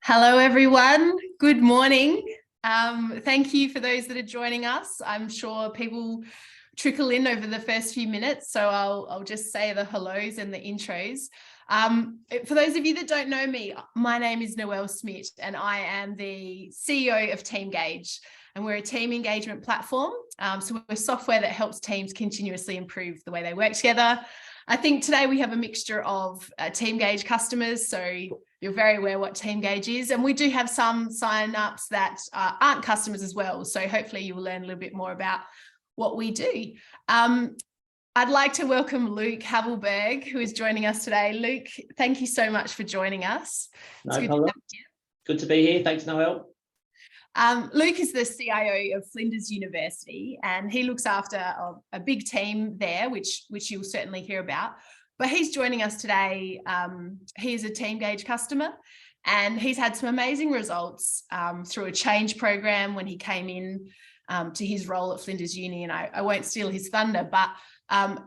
Hello, everyone. Good morning. Thank you for those that are joining us. I'm sure people trickle in over the first few minutes, so I'll just say the hellos and the intros. For those of you that don't know me, my name is Noelle Smith, and I am the CEO of Teamgage, and we're a team engagement platform. So we're software that helps teams continuously improve the way they work together. I think today we have a mixture of Teamgage customers, so you're very aware what Teamgage is, and we do have some sign-ups that aren't customers as well, so hopefully you will learn a little bit more about what we do. I'd like to welcome Luke Havelberg, who is joining us today. Luke, thank you so much for joining us. No problem. Good to be here. Thanks, Noelle. Luke is the CIO of Flinders University, and he looks after a big team there, which you'll certainly hear about. But he's joining us today. He is a Teamgage customer, and he's had some amazing results through a change program when he came in to his role at Flinders Uni, and I won't steal his thunder, but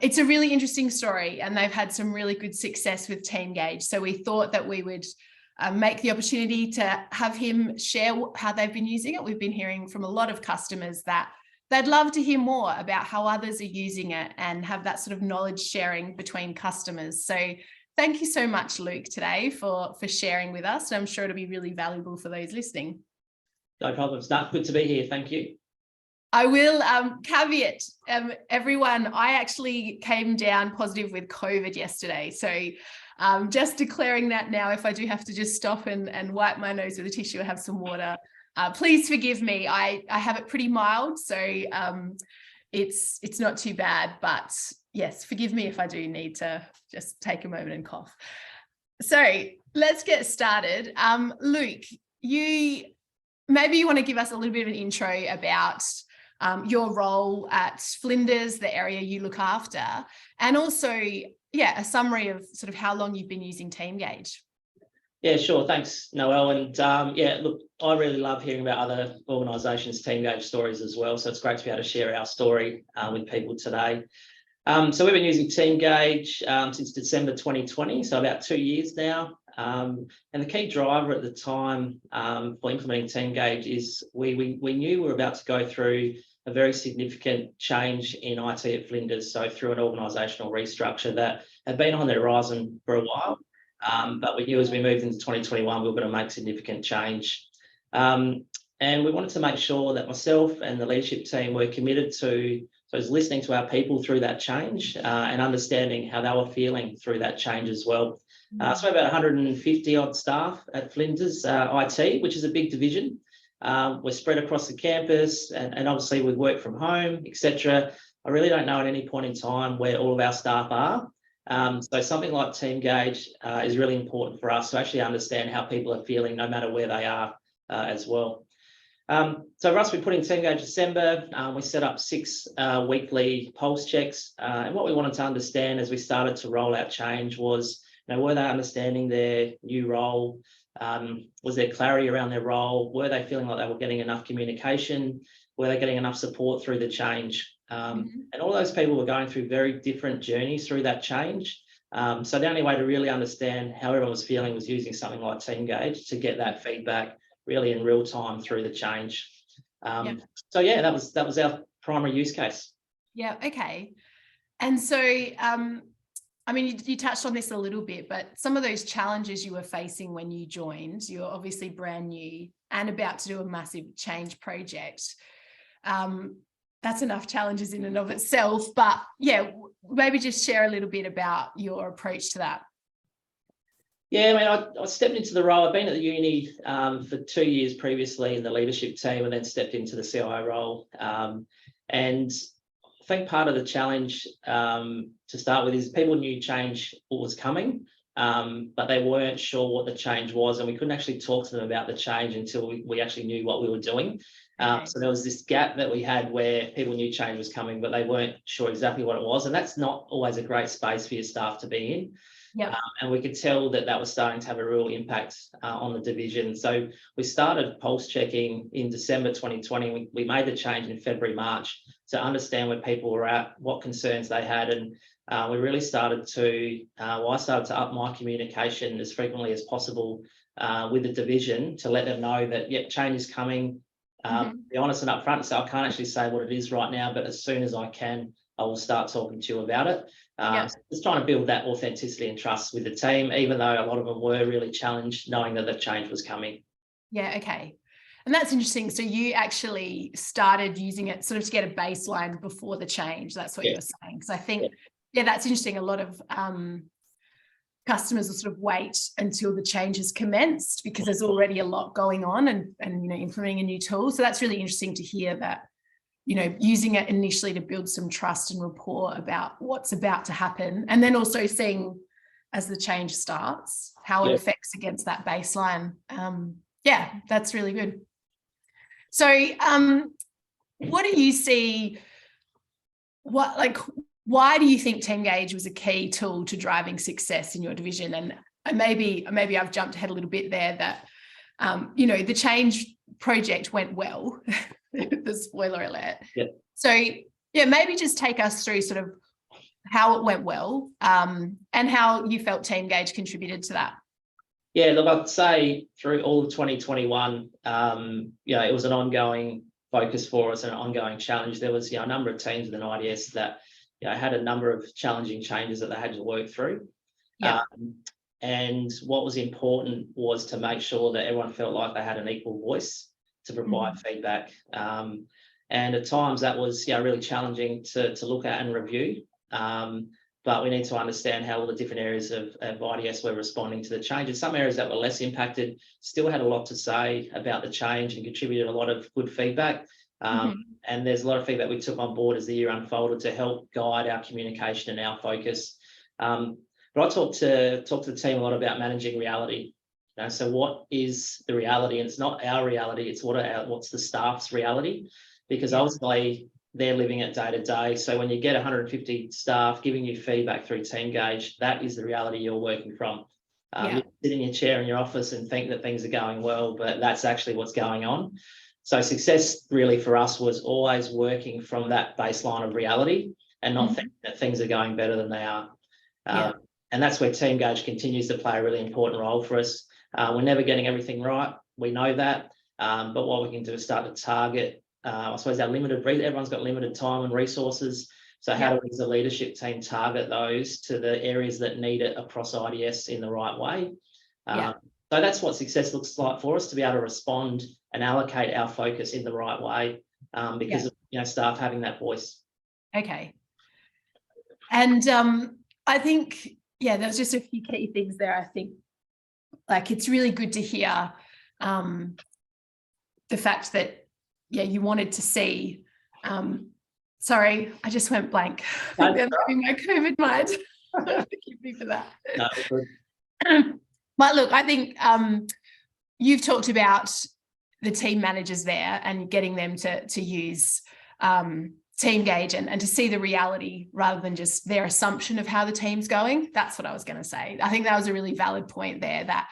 it's a really interesting story, and they've had some really good success with Teamgage. So we thought that we would make the opportunity to have him share how they've been using it. We've been hearing from a lot of customers that they'd love to hear more about how others are using it and have that sort of knowledge sharing between customers. So thank you so much, Luke, today for sharing with us. I'm sure it'll be really valuable for those listening. No problem. It's not good to be here. Thank you. I will caveat everyone, I actually came down positive with COVID yesterday. So just declaring that now, if I do have to just stop and wipe my nose with a tissue or have some water, please forgive me. I have it pretty mild, so it's not too bad, but yes, forgive me if I do need to just take a moment and cough. So let's get started. Luke, maybe you want to give us a little bit of an intro about your role at Flinders, the area you look after, and also, a summary of sort of how long you've been using Teamgage. Yeah, sure. Thanks, Noelle. And look, I really love hearing about other organisations' Teamgage stories as well. So it's great to be able to share our story with people today. So we've been using Teamgage since December 2020, so about 2 years now. And the key driver at the time for implementing Teamgage is we knew we were about to go through a very significant change in IT at Flinders, so through an organisational restructure that had been on the horizon for a while. But we knew as we moved into 2021, we were going to make significant change. And we wanted to make sure that myself and the leadership team were committed to listening to our people through that change and understanding how they were feeling through that change as well. So about 150 odd staff at Flinders IT, which is a big division. We're spread across the campus, and obviously with work from home, etc. I really don't know at any point in time where all of our staff are. So something like Teamgage is really important for us to actually understand how people are feeling no matter where they are as well. So Russ, we put in Teamgage December. We set up 6 weekly pulse checks. And what we wanted to understand as we started to roll out change was, were they understanding their new role? Was there clarity around their role? Were they feeling like they were getting enough communication? Were they getting enough support through the change? And all those people were going through very different journeys through that change. So the only way to really understand how everyone was feeling was using something like Teamgage to get that feedback really in real time through the change. So yeah, that was our primary use case. Yeah, okay. And so I mean, you touched on this a little bit, but some of those challenges you were facing when you joined, you're obviously brand new and about to do a massive change project. That's enough challenges in and of itself, but yeah, maybe just share a little bit about your approach to that. Yeah, I mean, I stepped into the role. I've been at the uni for 2 years previously in the leadership team, and then stepped into the CIO role. And I think part of the challenge to start with is people knew change was coming, but they weren't sure what the change was, and we couldn't actually talk to them about the change until we actually knew what we were doing. So there was this gap that we had where people knew change was coming, but they weren't sure exactly what it was, and that's not always a great space for your staff to be in. Yeah. And we could tell that was starting to have a real impact on the division. So we started pulse checking in December 2020. We made the change in February, March to understand where people were at, what concerns they had. And we really started to, I started to up my communication as frequently as possible with the division to let them know that, yeah, change is coming. Be honest and upfront. So I can't actually say what it is right now, but as soon as I can, I will start talking to you about it. So just trying to build that authenticity and trust with the team, even though a lot of them were really challenged, knowing that the change was coming. Yeah, okay. And that's interesting. So you actually started using it sort of to get a baseline before the change. That's what you're saying. Because I think, that's interesting. A lot of customers will sort of wait until the change has commenced because there's already a lot going on and implementing a new tool. So that's really interesting to hear that, using it initially to build some trust and rapport about what's about to happen. And then also seeing as the change starts, how it affects against that baseline. That's really good. So what do you see, why do you think Teamgage was a key tool to driving success in your division? And maybe I've jumped ahead a little bit there that, the change project went well, the spoiler alert. Yeah. So maybe just take us through sort of how it went well and how you felt Teamgage contributed to that. Yeah, look, I'd say through all of 2021, it was an ongoing focus for us and an ongoing challenge. There was, a number of teams within IDS that, had a number of challenging changes that they had to work through. Yeah. And what was important was to make sure that everyone felt like they had an equal voice to provide feedback. And at times that was, really challenging to look at and review. But we need to understand how all the different areas of IDS were responding to the changes. Some areas that were less impacted still had a lot to say about the change and contributed a lot of good feedback. And there's a lot of feedback we took on board as the year unfolded to help guide our communication and our focus. But I talked to the team a lot about managing reality. So what is the reality? And it's not our reality, it's what's the staff's reality, because ultimately they're living it day to day. So when you get 150 staff giving you feedback through Teamgage, that is the reality you're working from. You sit in your chair in your office and think that things are going well, but that's actually what's going on. So success really for us was always working from that baseline of reality and not thinking that things are going better than they are. And that's where Teamgage continues to play a really important role for us. We're never getting everything right. We know that. But what we can do is start to target, I suppose, everyone's got limited time and resources. So how do we as a leadership team target those to the areas that need it across IDS in the right way? So that's what success looks like for us, to be able to respond and allocate our focus in the right way because of staff having that voice. Okay. And I think, there's just a few key things there. I think it's really good to hear the fact that, you wanted to see, sorry, I just went blank. I'm having my COVID mind. Forgive me for that. No, good. But look, I think you've talked about the team managers there and getting them to use Teamgage and to see the reality rather than just their assumption of how the team's going. That's what I was going to say. I think that was a really valid point there, that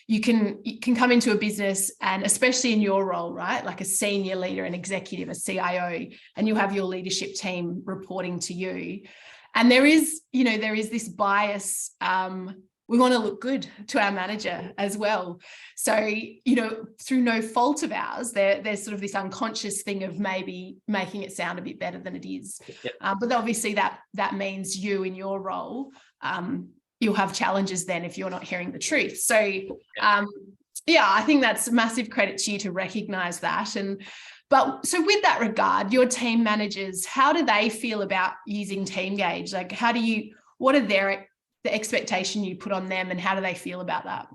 you can come into a business, and especially in your role, right, like a senior leader, an executive, a CIO, and you have your leadership team reporting to you. And there is this bias. We want to look good to our manager as well. So, through no fault of ours, there's sort of this unconscious thing of maybe making it sound a bit better than it is. But obviously that means you in your role, you'll have challenges then if you're not hearing the truth. So, I think that's massive credit to you to recognize that. But so with that regard, your team managers, how do they feel about using Teamgage? Like, what are the expectation you put on them, and how do they feel about that?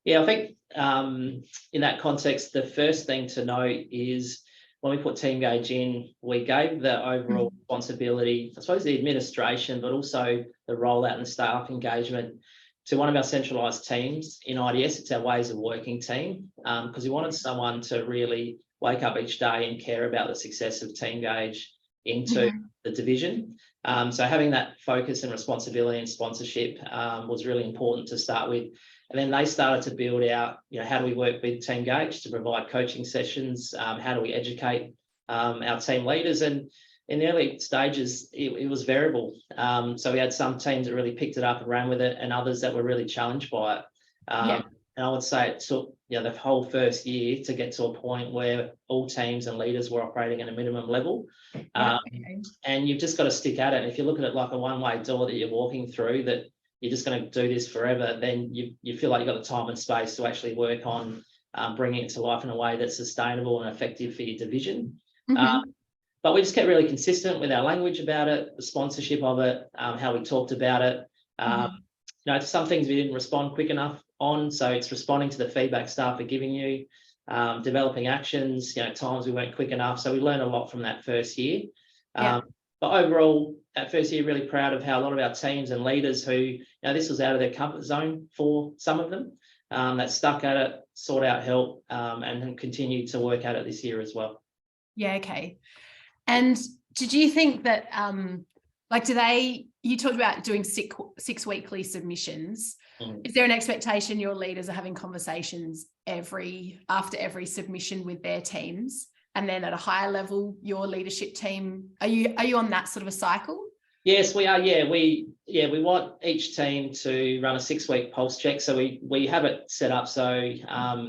I think in that context, the first thing to note is when we put Teamgage in, we gave the overall responsibility, I suppose the administration, but also the rollout and the staff engagement to one of our centralised teams in IDS. It's our ways of working team, because we wanted someone to really wake up each day and care about the success of Teamgage into the division. So having that focus and responsibility and sponsorship was really important to start with. And then they started to build out, how do we work with Teamgage to provide coaching sessions? How do we educate our team leaders? And in the early stages, it was variable. So we had some teams that really picked it up and ran with it, and others that were really challenged by it. And I would say it took the whole first year to get to a point where all teams and leaders were operating at a minimum level. Yeah, And you've just got to stick at it. And if you look at it like a one-way door that you're walking through, that you're just going to do this forever, then you feel like you've got the time and space to actually work on bringing it to life in a way that's sustainable and effective for your division. But we just kept really consistent with our language about it, the sponsorship of it, how we talked about it. Some things we didn't respond quick enough on, so it's responding to the feedback staff are giving you, developing actions, times we weren't quick enough. So we learned a lot from that first year. But overall, that first year, really proud of how a lot of our teams and leaders who, this was out of their comfort zone for some of them, that stuck at it, sought out help, and continue to work at it this year as well. Yeah, okay. And did you think that, you talked about doing six weekly submissions. Is there an expectation your leaders are having conversations after every submission with their teams? And then at a higher level, your leadership team, are you on that sort of a cycle? Yes, we are. Yeah, we want each team to run a 6-week pulse check. So we have it set up so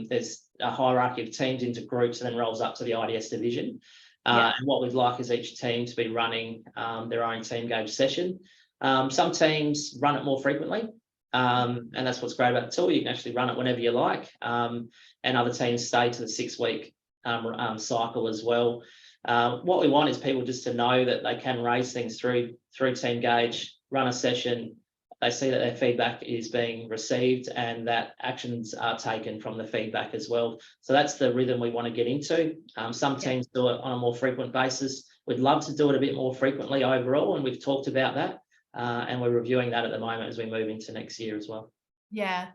there's a hierarchy of teams into groups and then rolls up to the IDS division. And what we'd like is each team to be running their own Teamgage session. Some teams run it more frequently, and that's what's great about the tool. You can actually run it whenever you like, and other teams stay to the 6-week cycle as well. What we want is people just to know that they can raise things through Teamgage, run a session. They see that their feedback is being received and that actions are taken from the feedback as well. So that's the rhythm we want to get into. Some teams do it on a more frequent basis. We'd love to do it a bit more frequently overall, and we've talked about that. And we're reviewing that at the moment as we move into next year as well. Yeah.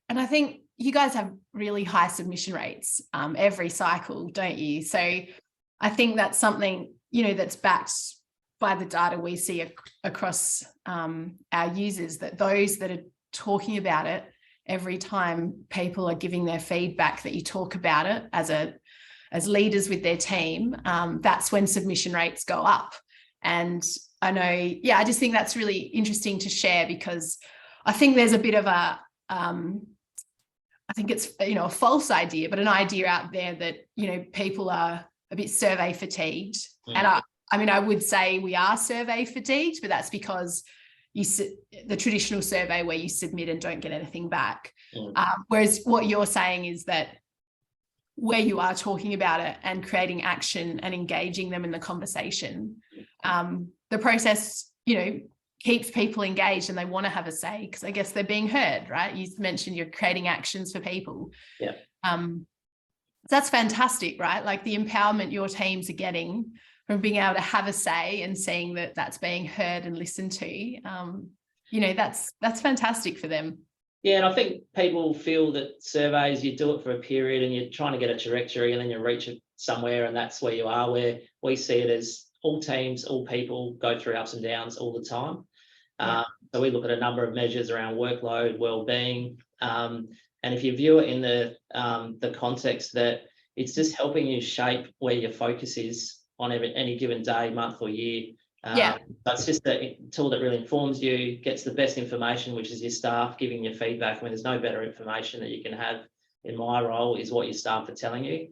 And I think you guys have really high submission rates every cycle, don't you? So I think that's something, that's backed by the data we see across our users, that those that are talking about it every time people are giving their feedback, that you talk about it as leaders with their team, that's when submission rates go up. And I know, I just think that's really interesting to share, because I think there's a bit of I think it's, a false idea, but an idea out there that, people are a bit survey fatigued. And I would say we are survey fatigued, but that's because the traditional survey where you submit and don't get anything back. Whereas what you're saying is that where you are talking about it and creating action and engaging them in the conversation, the process, keeps people engaged and they want to have a say, because I guess they're being heard, right? You mentioned you're creating actions for people. That's fantastic, right? Like the empowerment your teams are getting from being able to have a say and seeing that that's being heard and listened to, that's fantastic for them. Yeah, and I think people feel that surveys, you do it for a period and you're trying to get a trajectory and then you reach it somewhere and that's where you are, where we see it as all teams, all people go through ups and downs all the time. So we look at a number of measures around workload, wellbeing, and if you view it in the context that it's just helping you shape where your focus is on any given day, month or year. So it's just a tool that really informs you, gets the best information, which is your staff giving you feedback. I mean, there's no better information that you can have in my role is what your staff are telling you.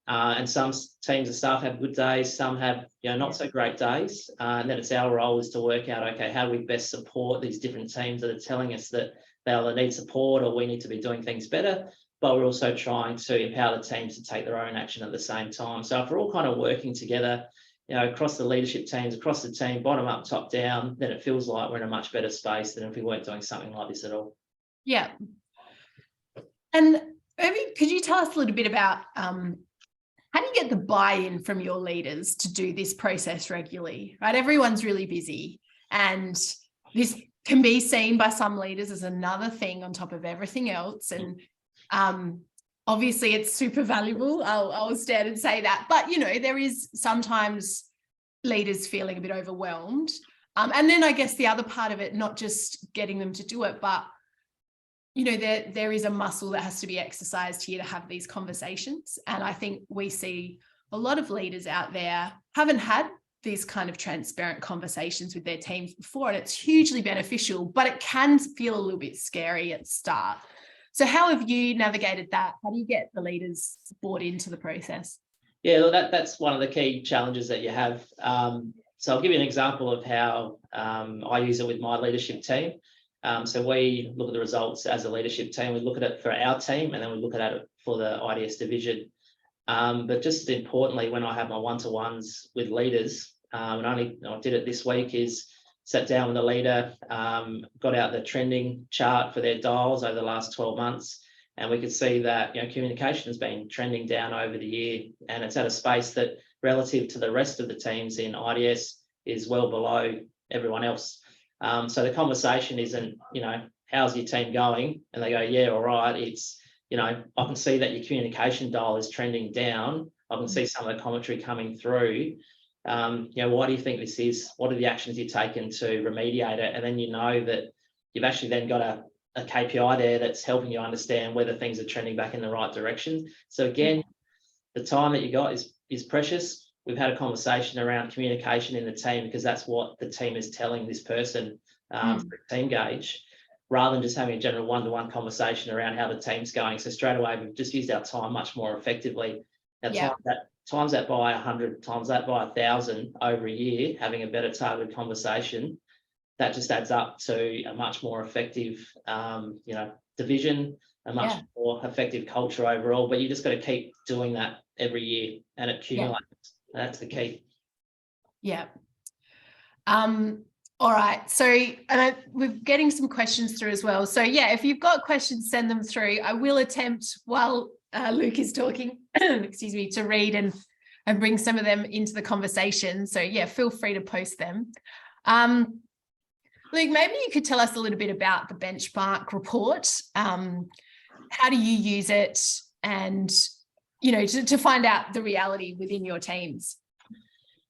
And some teams of staff have good days, some have not so great days. And then it's our role is to work out, okay, how do we best support these different teams that are telling us that they either need support or we need to be doing things better. But we're also trying to empower the teams to take their own action at the same time. So if we're all kind of working together, across the leadership teams, across the team, bottom up, top down, then it feels like we're in a much better space than if we weren't doing something like this at all. Yeah. And maybe could you tell us a little bit about how do you get the buy-in from your leaders to do this process regularly, right? Everyone's really busy, and this can be seen by some leaders as another thing on top of everything else. And obviously it's super valuable. I'll stand and say that. But, there is sometimes leaders feeling a bit overwhelmed. And then I guess the other part of it, not just getting them to do it, but, there is a muscle that has to be exercised here to have these conversations. And I think we see a lot of leaders out there haven't had these kind of transparent conversations with their teams before, and it's hugely beneficial, but it can feel a little bit scary at the start. So how have you navigated that? How do you get the leaders bought into the process? Yeah, well, that's one of the key challenges that you have. So I'll give you an example of how I use it with my leadership team. So we look at the results as a leadership team. We look at it for our team, and then we look at it for the IDS division. But just as importantly, when I have my one-to-ones with leaders, and I did it this week, is sat down with the leader, got out the trending chart for their dials over the last 12 months, and we could see that communication has been trending down over the year, and it's at a space that relative to the rest of the teams in IDS is well below everyone else. So the conversation isn't, how's your team going? And they go, yeah, all right. It's, I can see that your communication dial is trending down. I can see some of the commentary coming through. Why do you think this is? What are the actions you've taken to remediate it? And then that you've actually then got a KPI there that's helping you understand whether things are trending back in the right direction. So again, the time that you got is precious. We've had a conversation around communication in the team, because that's what the team is telling this person for Teamgage, rather than just having a general one-to-one conversation around how the team's going. So straight away, we've just used our time much more effectively. Now, times that by 100, times that by 1,000 over a year, having a better targeted conversation, that just adds up to a much more effective, division, a much more effective culture overall. But you just got to keep doing that every year, and it accumulates. That's the key. Yeah. All right. So we're getting some questions through as well. So yeah, if you've got questions, send them through. I will attempt, while Luke is talking, excuse me, to read and bring some of them into the conversation. So yeah, feel free to post them. Luke, maybe you could tell us a little bit about the benchmark report. How do you use it, and to find out the reality within your teams?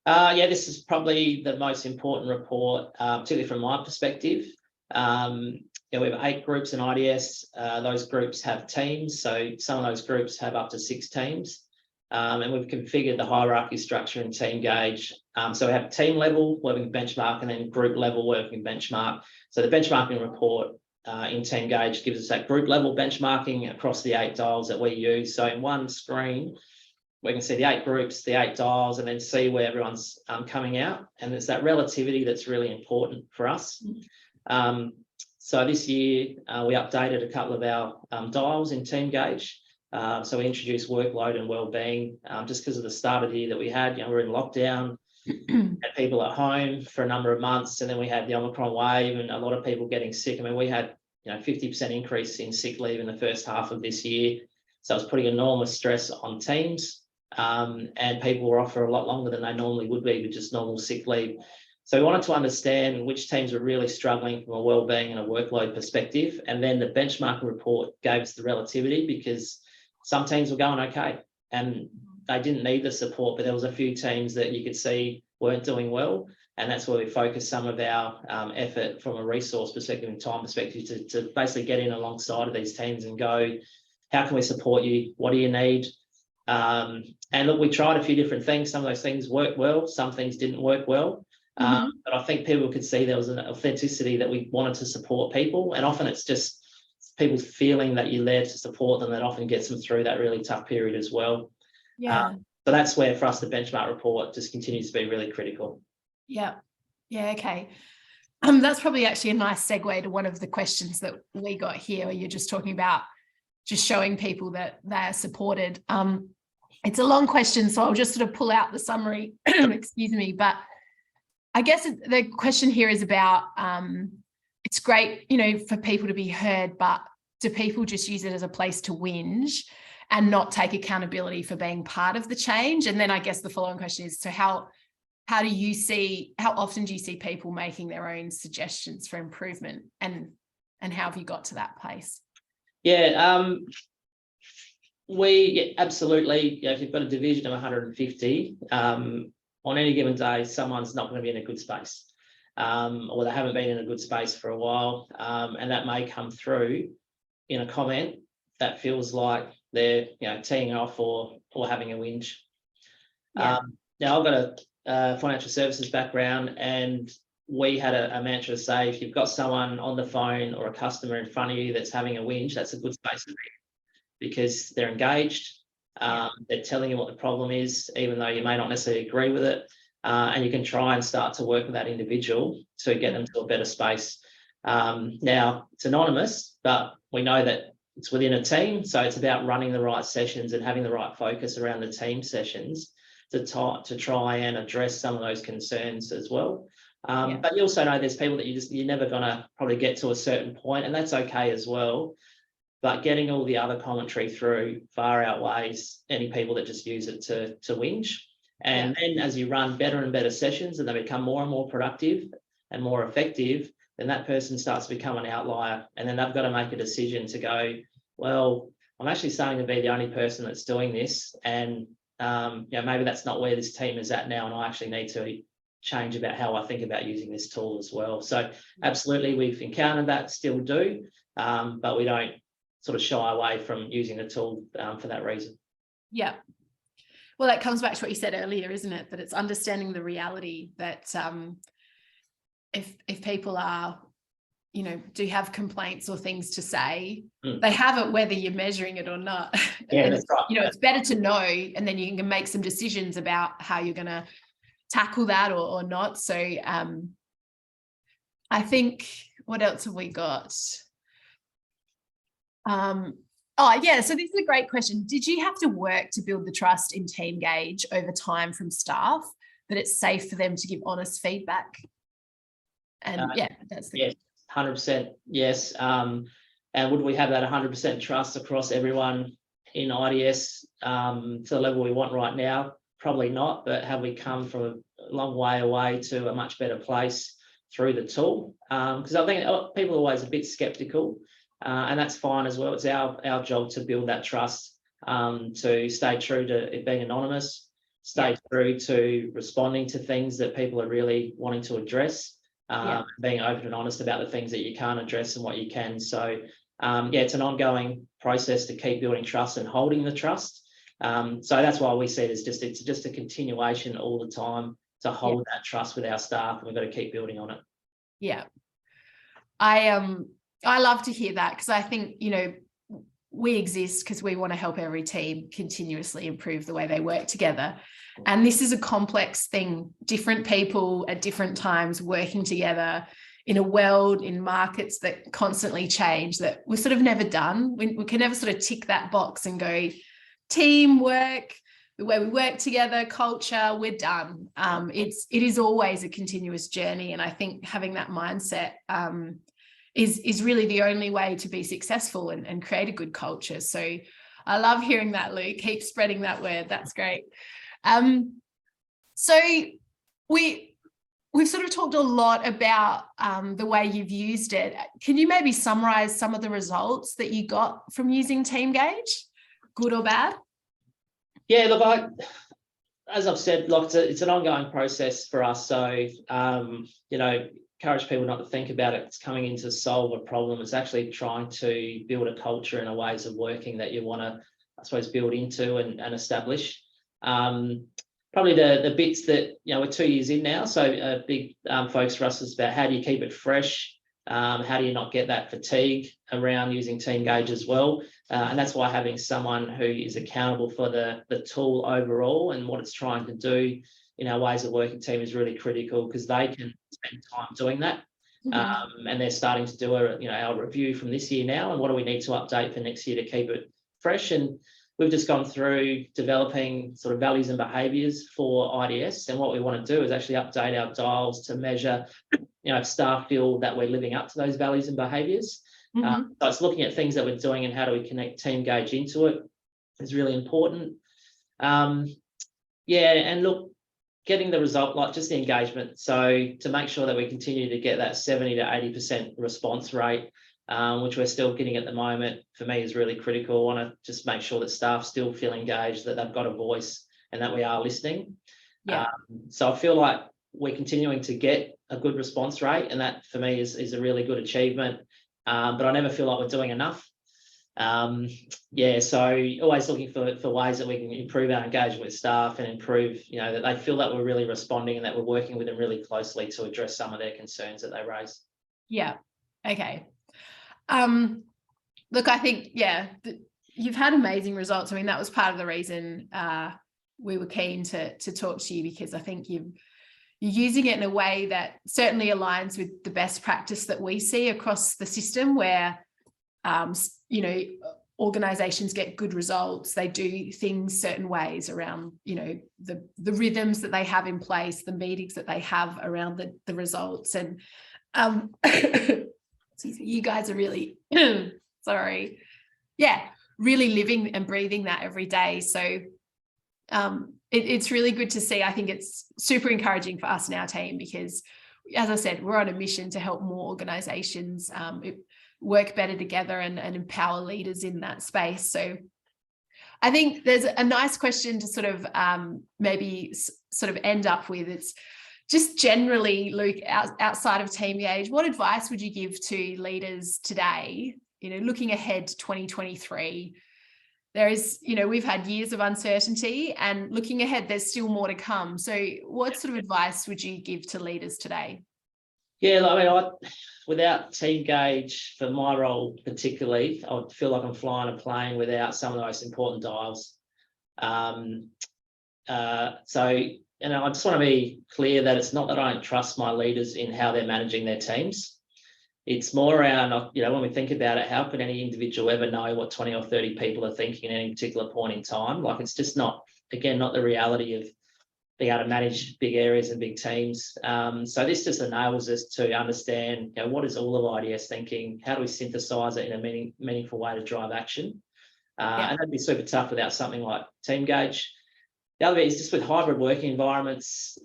This is probably the most important report, particularly from my perspective. We have 8 groups in IDS. Those groups have teams, so some of those groups have up to 6 teams. And we've configured the hierarchy structure in Teamgage. So we have team level working benchmark, and then group level working benchmark. So the benchmarking report in Teamgage gives us that group level benchmarking across the 8 dials that we use. So in one screen, we can see the 8 groups, the 8 dials, and then see where everyone's coming out. And it's that relativity that's really important for us. So this year, we updated a couple of our dials in Teamgage. So we introduced workload and wellbeing, just because of the start of the year that we had. We're in lockdown, had people at home for a number of months, and then we had the Omicron wave and a lot of people getting sick. I mean, we had 50% increase in sick leave in the first half of this year. So it was putting enormous stress on teams, and people were off for a lot longer than they normally would be with just normal sick leave. So we wanted to understand which teams were really struggling from a wellbeing and a workload perspective. And then the benchmarking report gave us the relativity, because some teams were going okay and they didn't need the support, but there was a few teams that you could see weren't doing well. And that's where we focused some of our effort from a resource perspective and time perspective to basically get in alongside of these teams and go, how can we support you? What do you need? And look, we tried a few different things. Some of those things worked well, some things didn't work well. But I think people could see there was an authenticity that we wanted to support people. And often it's just people feeling that you're there to support them that often gets them through that really tough period as well. Yeah. So that's where for us the benchmark report just continues to be really critical. Yeah. Okay. That's probably actually a nice segue to one of the questions that we got here, where you're just talking about just showing people that they're supported. It's a long question, so I'll just sort of pull out the summary, excuse me. But I guess the question here is about, it's great, for people to be heard, but do people just use it as a place to whinge and not take accountability for being part of the change? And then I guess the following question is, so how often do you see people making their own suggestions for improvement, and how have you got to that place? We absolutely, if you've got a division of 150, on any given day, someone's not going to be in a good space, or they haven't been in a good space for a while, and that may come through in a comment that feels like they're teeing off or having a whinge. Now I've got a financial services background, and we had a mantra to say, if you've got someone on the phone or a customer in front of you that's having a whinge, that's a good space to be, because they're engaged. They're telling you what the problem is, even though you may not necessarily agree with it. And you can try and start to work with that individual to get them to a better space. Now, it's anonymous, but we know that it's within a team. So it's about running the right sessions and having the right focus around the team sessions to try and address some of those concerns as well. But you also know there's people that you're never going to probably get to a certain point, and that's okay as well. But getting all the other commentary through far outweighs any people that just use it to whinge. And then as you run better and better sessions and they become more and more productive and more effective, then that person starts to become an outlier. And then they've got to make a decision to go, well, I'm actually starting to be the only person that's doing this. And maybe that's not where this team is at now. And I actually need to change about how I think about using this tool as well. So absolutely, we've encountered that, still do, but we don't sort of shy away from using the tool for that reason. Yeah. Well, that comes back to what you said earlier, isn't it? That it's understanding the reality that if people are, do have complaints or things to say, they have it whether you're measuring it or not. Yeah, that's right. It's better to know, and then you can make some decisions about how you're going to tackle that or not. So I think, what else have we got? So this is a great question. Did you have to work to build the trust in Teamgage over time from staff that it's safe for them to give honest feedback? And that's the yes, 100% yes. And would we have that 100% trust across everyone in IDS to the level we want right now? Probably not, but have we come from a long way away to a much better place through the tool? Because I think people are always a bit skeptical. And that's fine as well. It's our job to build that trust, to stay true to it being anonymous, stay true to responding to things that people are really wanting to address, being open and honest about the things that you can't address and what you can. So, it's an ongoing process to keep building trust and holding the trust. So that's why we see it as it's just a continuation all the time to hold that trust with our staff, and we've got to keep building on it. Yeah. I love to hear that, because I think, we exist because we want to help every team continuously improve the way they work together. And this is a complex thing, different people at different times working together in a world, in markets that constantly change, that we're sort of never done. We can never sort of tick that box and go, teamwork, the way we work together, culture, we're done. It is always a continuous journey. And I think having that mindset is really the only way to be successful and create a good culture. So I love hearing that, Luke. Keep spreading that word. That's great. So we've sort of talked a lot about the way you've used it. Can you maybe summarize some of the results that you got from using Teamgage, good or bad? Yeah, look, as I've said, it's an ongoing process for us. So, encourage people not to think about it. It's coming in to solve a problem. It's actually trying to build a culture and a ways of working that you want to, I suppose, build into and establish. Probably the bits that, we're 2 years in now. So a big focus for us is about how do you keep it fresh? How do you not get that fatigue around using Teamgage as well? And that's why having someone who is accountable for the tool overall and what it's trying to do in our ways of working team is really critical, because they can spend time doing that. And they're starting to do our review from this year now, and what do we need to update for next year to keep it fresh. And we've just gone through developing sort of values and behaviours for IDS, and what we want to do is actually update our dials to measure if staff feel that we're living up to those values and behaviours. So it's looking at things that we're doing and how do we connect Teamgage into it is really important. And look, getting the result, like just the engagement. So to make sure that we continue to get that 70 to 80% response rate, which we're still getting at the moment, for me is really critical. I want to just make sure that staff still feel engaged, that they've got a voice and that we are listening. So I feel like we're continuing to get a good response rate, and that for me is a really good achievement. But I never feel like we're doing enough. So always looking for ways that we can improve our engagement with staff and improve, that they feel that we're really responding and that we're working with them really closely to address some of their concerns that they raise. Yeah. Okay. Look, I think, you've had amazing results. I mean, that was part of the reason we were keen to talk to you, because I think you're using it in a way that certainly aligns with the best practice that we see across the system, where organizations get good results. They do things certain ways around, the rhythms that they have in place, the meetings that they have around the results. And excuse me, you guys are really, really living and breathing that every day. So it's really good to see. I think it's super encouraging for us and our team, because, as I said, we're on a mission to help more organizations work better together and empower leaders in that space. So I think there's a nice question to sort of maybe sort of end up with. It's just generally, Luke, outside of Teamgage, what advice would you give to leaders today, looking ahead to 2023? There is, we've had years of uncertainty, and looking ahead, there's still more to come. So what sort of advice would you give to leaders today? Yeah, I mean, without Teamgage, for my role particularly, I feel like I'm flying a plane without some of the most important dials. I just want to be clear that it's not that I don't trust my leaders in how they're managing their teams. It's more around, when we think about it, how can any individual ever know what 20 or 30 people are thinking at any particular point in time? Like, it's just not the reality of being able to manage big areas and big teams. So this just enables us to understand, what is all of IDS thinking? How do we synthesize it in a meaningful way to drive action? And that'd be super tough without something like Teamgage. The other bit is just with hybrid working environments,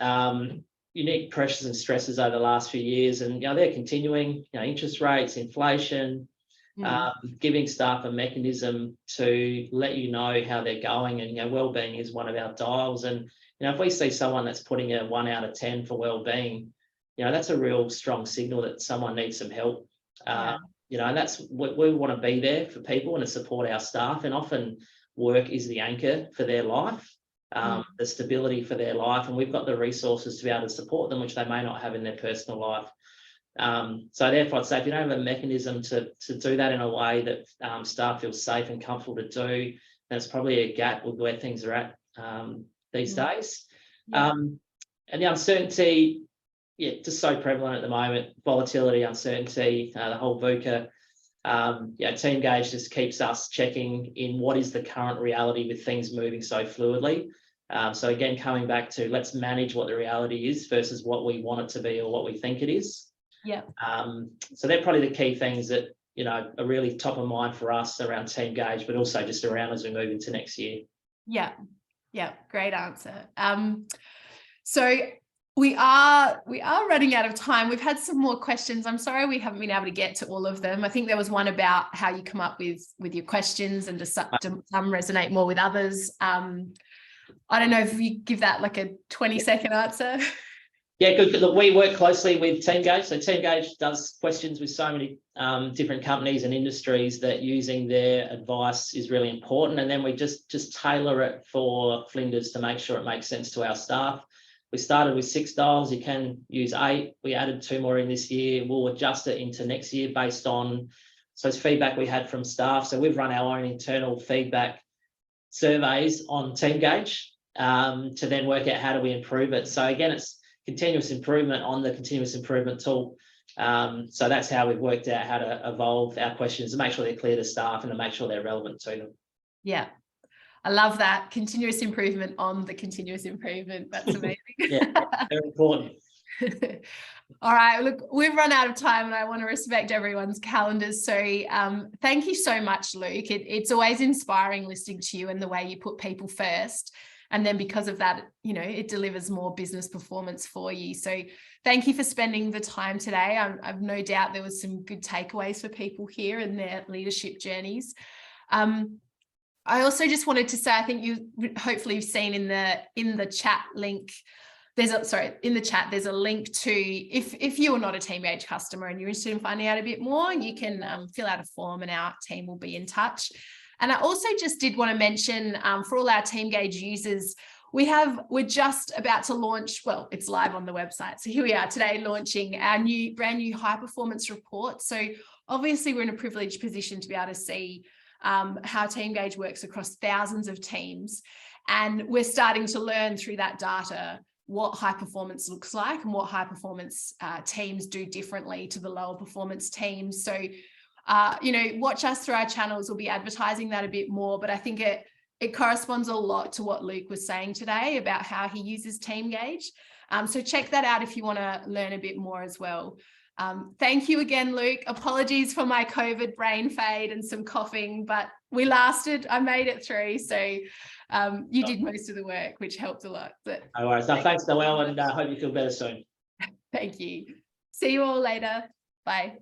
unique pressures and stresses over the last few years, and they're continuing. Interest rates, inflation, giving staff a mechanism to let you know how they're going, and wellbeing is one of our dials. And if we see someone that's putting a 1 out of 10 for wellbeing, that's a real strong signal that someone needs some help. And that's what we want to be there for people and to support our staff. And often work is the anchor for their life. The stability for their life, and we've got the resources to be able to support them, which they may not have in their personal life. So therefore, I'd say if you don't have a mechanism to do that in a way that staff feel safe and comfortable to do, then it's probably a gap with where things are at these days. And the uncertainty, just so prevalent at the moment. Volatility, uncertainty, the whole VUCA. Teamgage just keeps us checking in what is the current reality with things moving so fluidly. So again, coming back to let's manage what the reality is versus what we want it to be or what we think it is. So they're probably the key things that are really top of mind for us around Teamgage, but also just around as we move into next year. Great answer. So we are running out of time. We've had some more questions. I'm sorry we haven't been able to get to all of them. I think there was one about how you come up with your questions, and some resonate more with others. I don't know if you give that like a 20-second answer. Yeah, good. Look, we work closely with Teamgage. So Teamgage does questions with so many different companies and industries that using their advice is really important. And then we just tailor it for Flinders to make sure it makes sense to our staff. We started with 6 dials. You can use 8. We added 2 more in this year. We'll adjust it into next year based on it's feedback we had from staff. So we've run our own internal feedback surveys on Teamgage to then work out how do we improve it. So again, it's continuous improvement on the continuous improvement tool. So that's how we've worked out how to evolve our questions to make sure they're clear to staff and to make sure they're relevant to them. Yeah. I love that. Continuous improvement on the continuous improvement. That's amazing. Very important. All right. Look, we've run out of time and I want to respect everyone's calendars. So thank you so much, Luke. It's always inspiring listening to you and the way you put people first. And then because of that, it delivers more business performance for you. So thank you for spending the time today. I've no doubt there was some good takeaways for people here in their leadership journeys. I also just wanted to say, I think hopefully you've seen in the chat link in the chat, there's a link to, if you are not a Teamgage customer and you're interested in finding out a bit more, you can fill out a form and our team will be in touch. And I also just did want to mention for all our Teamgage users, we're just about to launch, well, it's live on the website. So here we are today launching our brand new high performance report. So obviously we're in a privileged position to be able to see how Teamgage works across thousands of teams. And we're starting to learn through that data what high performance looks like and what high performance teams do differently to the lower performance teams. So, watch us through our channels. We'll be advertising that a bit more, but I think it corresponds a lot to what Luke was saying today about how he uses Teamgage. So check that out if you want to learn a bit more as well. Thank you again, Luke. Apologies for my COVID brain fade and some coughing, but we lasted. I made it through. So you did most of the work, which helped a lot. But no worries. No, thanks, Noelle, and I hope you feel better soon. Thank you. See you all later. Bye.